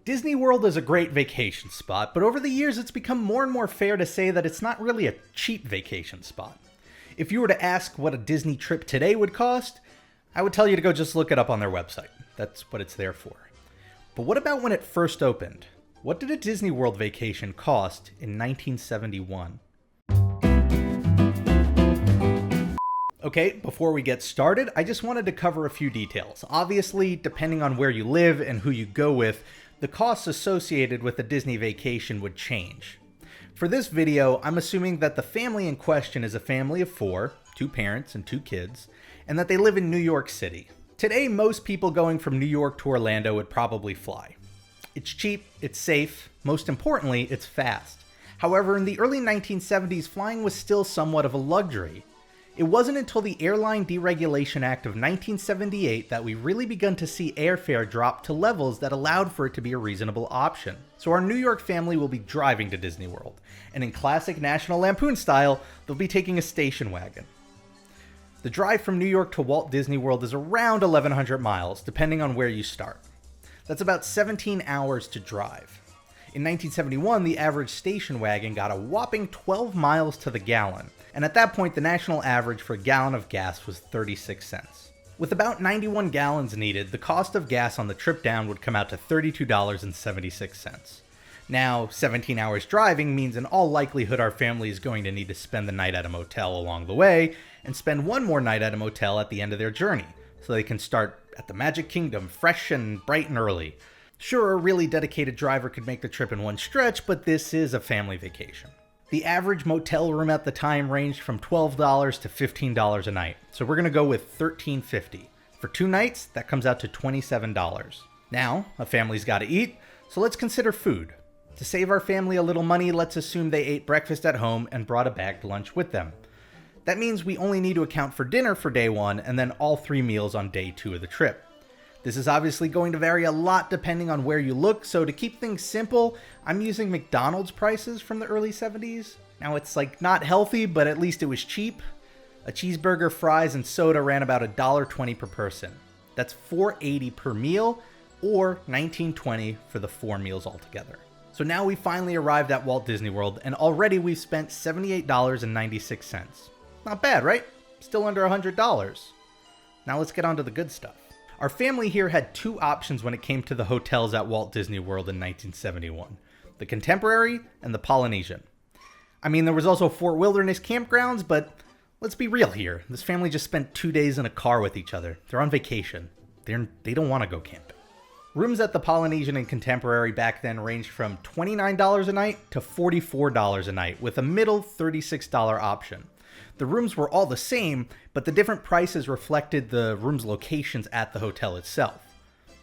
Disney World is a great vacation spot, but over the years it's become more and more fair to say that it's not really a cheap vacation spot. If you were to ask what a Disney trip today would cost, I would tell you to go just look it up on their website. That's what it's there for. But what about when it first opened? What did a Disney World vacation cost in 1971? Okay, before we get started, I just wanted to cover a few details. Obviously, depending on where you live and who you go with, the costs associated with a Disney vacation would change. For this video, I'm assuming that the family in question is a family of 4, 2 parents and 2 kids, and that they live in New York City. Today, most people going from New York to Orlando would probably fly. It's cheap, it's safe, most importantly, it's fast. However, in the early 1970s, flying was still somewhat of a luxury. It wasn't until the Airline Deregulation Act of 1978 that we really begun to see airfare drop to levels that allowed for it to be a reasonable option. So our New York family will be driving to Disney World, and in classic National Lampoon style, they'll be taking a station wagon. The drive from New York to Walt Disney World is around 1,100 miles, depending on where you start. That's about 17 hours to drive. In 1971, the average station wagon got a whopping 12 miles to the gallon, and at that point the national average for a gallon of gas was 36 cents. With about 91 gallons needed, the cost of gas on the trip down would come out to $32.76. Now, 17 hours driving means in all likelihood our family is going to need to spend the night at a motel along the way, and spend one more night at a motel at the end of their journey, so they can start at the Magic Kingdom fresh and bright and early. Sure, a really dedicated driver could make the trip in one stretch, but this is a family vacation. The average motel room at the time ranged from $12 to $15 a night, so we're going to go with $13.50. For 2 nights, that comes out to $27. Now, a family's got to eat, so let's consider food. To save our family a little money, let's assume they ate breakfast at home and brought a bagged lunch with them. That means we only need to account for dinner for day 1 and then all 3 meals on day 2 of the trip. This is obviously going to vary a lot depending on where you look, so to keep things simple, I'm using McDonald's prices from the early 70s. Now it's not healthy, but at least it was cheap. A cheeseburger, fries, and soda ran about $1.20 per person. That's $4.80 per meal, or $19.20 for the 4 meals altogether. So now we finally arrived at Walt Disney World, and already we've spent $78.96. Not bad, right? Still under $100. Now let's get on to the good stuff. Our family here had 2 options when it came to the hotels at Walt Disney World in 1971. The Contemporary and the Polynesian. I mean, there was also Fort Wilderness campgrounds, but let's be real here. This family just spent 2 days in a car with each other. They're on vacation. They don't want to go camping. Rooms at the Polynesian and Contemporary back then ranged from $29 a night to $44 a night, with a middle $36 option. The rooms were all the same, but the different prices reflected the room's locations at the hotel itself.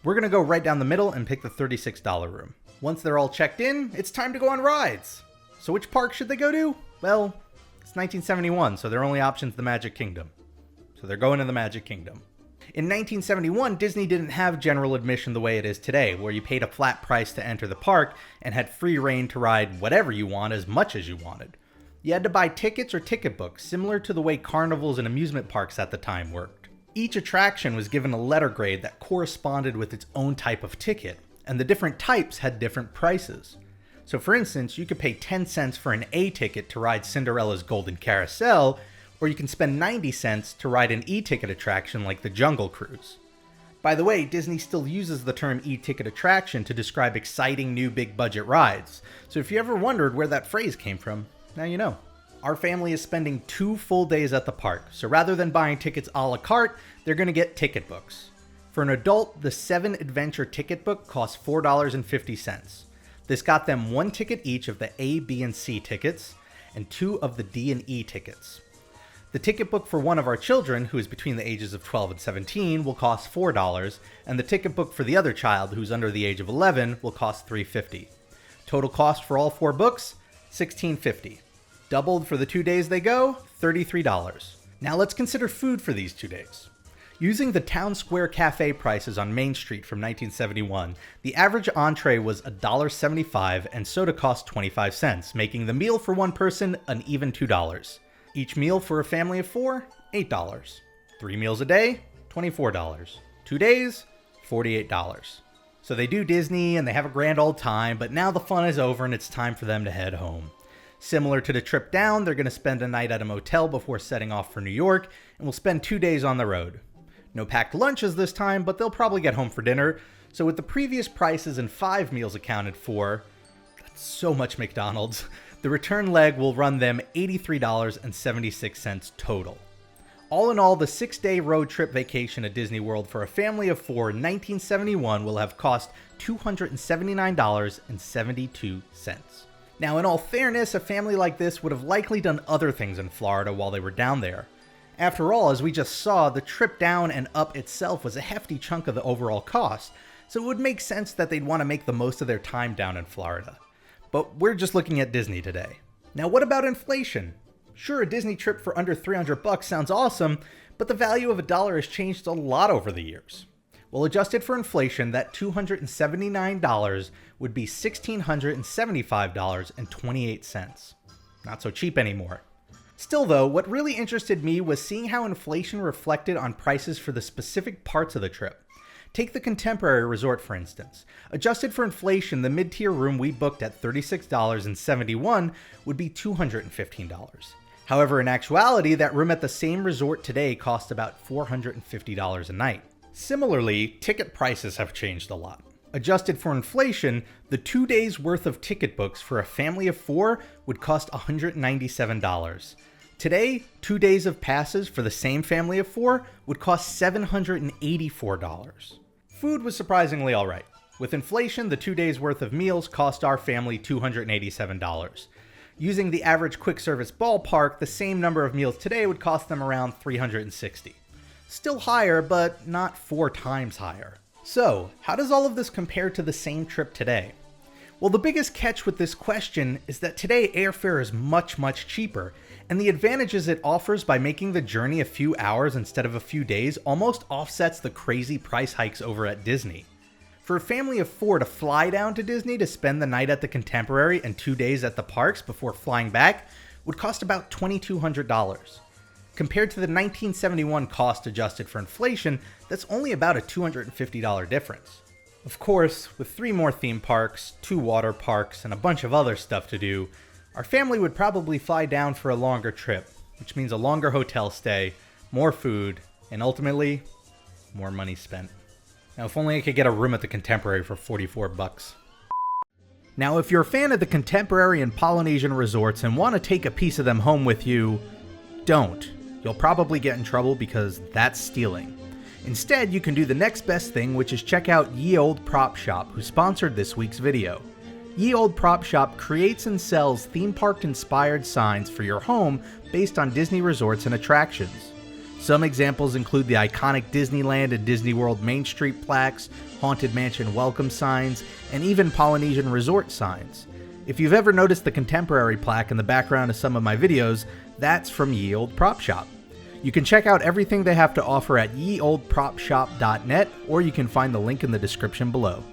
We're going to go right down the middle and pick the $36 room. Once they're all checked in, it's time to go on rides. So which park should they go to? Well, it's 1971, so their only option's the Magic Kingdom. So they're going to the Magic Kingdom. In 1971, Disney didn't have general admission the way it is today, where you paid a flat price to enter the park and had free reign to ride whatever you want as much as you wanted. You had to buy tickets or ticket books, similar to the way carnivals and amusement parks at the time worked. Each attraction was given a letter grade that corresponded with its own type of ticket, and the different types had different prices. So for instance, you could pay 10 cents for an A ticket to ride Cinderella's Golden Carousel, or you can spend 90 cents to ride an E-ticket attraction like the Jungle Cruise. By the way, Disney still uses the term E-ticket attraction to describe exciting new big budget rides, so if you ever wondered where that phrase came from, now you know. Our family is spending 2 full days at the park, so rather than buying tickets a la carte, they're going to get ticket books. For an adult, the 7 Adventure ticket book costs $4.50. This got them 1 ticket each of the A, B, and C tickets, and 2 of the D and E tickets. The ticket book for one of our children, who is between the ages of 12 and 17, will cost $4, and the ticket book for the other child, who's under the age of 11, will cost $3.50. Total cost for all 4 books, $16.50. Doubled for the 2 days they go, $33. Now let's consider food for these 2 days. Using the Town Square Cafe prices on Main Street from 1971, the average entree was $1.75 and soda cost 25 cents, making the meal for one person an even $2. Each meal for a family of 4, $8. 3 meals a day, $24. 2 days, $48. So they do Disney and they have a grand old time, but now the fun is over and it's time for them to head home. Similar to the trip down, they're going to spend a night at a motel before setting off for New York, and will spend 2 days on the road. No packed lunches this time, but they'll probably get home for dinner. So with the previous prices and 5 meals accounted for, that's so much McDonald's, the return leg will run them $83.76 total. All in all, the 6-day road trip vacation at Disney World for a family of 4 in 1971 will have cost $279.72. Now, in all fairness, a family like this would have likely done other things in Florida while they were down there. After all, as we just saw, the trip down and up itself was a hefty chunk of the overall cost, so it would make sense that they'd want to make the most of their time down in Florida. But we're just looking at Disney today. Now, what about inflation? Sure, a Disney trip for under $300 sounds awesome, but the value of a dollar has changed a lot over the years. Well, adjusted for inflation, that $279 would be $1,675.28. Not so cheap anymore. Still though, what really interested me was seeing how inflation reflected on prices for the specific parts of the trip. Take the Contemporary Resort for instance. Adjusted for inflation, the mid-tier room we booked at $36.71 would be $215. However, in actuality, that room at the same resort today costs about $450 a night. Similarly, ticket prices have changed a lot. Adjusted for inflation, the 2 days worth of ticket books for a family of 4 would cost $197. Today, 2 days of passes for the same family of 4 would cost $784. Food was surprisingly alright. With inflation, the 2 days worth of meals cost our family $287. Using the average quick service ballpark, the same number of meals today would cost them around $360. Still higher, but not 4 times higher. So, how does all of this compare to the same trip today? Well, the biggest catch with this question is that today airfare is much cheaper, and the advantages it offers by making the journey a few hours instead of a few days almost offsets the crazy price hikes over at Disney. For a family of 4 to fly down to Disney to spend the night at the Contemporary and 2 days at the parks before flying back would cost about $2,200. Compared to the 1971 cost adjusted for inflation, that's only about a $250 difference. Of course, with 3 more theme parks, 2 water parks, and a bunch of other stuff to do, our family would probably fly down for a longer trip, which means a longer hotel stay, more food, and ultimately, more money spent. Now, if only I could get a room at the Contemporary for $44. Now, if you're a fan of the Contemporary and Polynesian resorts and want to take a piece of them home with you, don't. You'll probably get in trouble because that's stealing. Instead, you can do the next best thing, which is check out Ye Olde Prop Shop, who sponsored this week's video. Ye Olde Prop Shop creates and sells theme park-inspired signs for your home based on Disney resorts and attractions. Some examples include the iconic Disneyland and Disney World Main Street plaques, Haunted Mansion welcome signs, and even Polynesian resort signs. If you've ever noticed the Contemporary plaque in the background of some of my videos, that's from Ye Olde Prop Shop. You can check out everything they have to offer at yeoldepropshop.net, or you can find the link in the description below.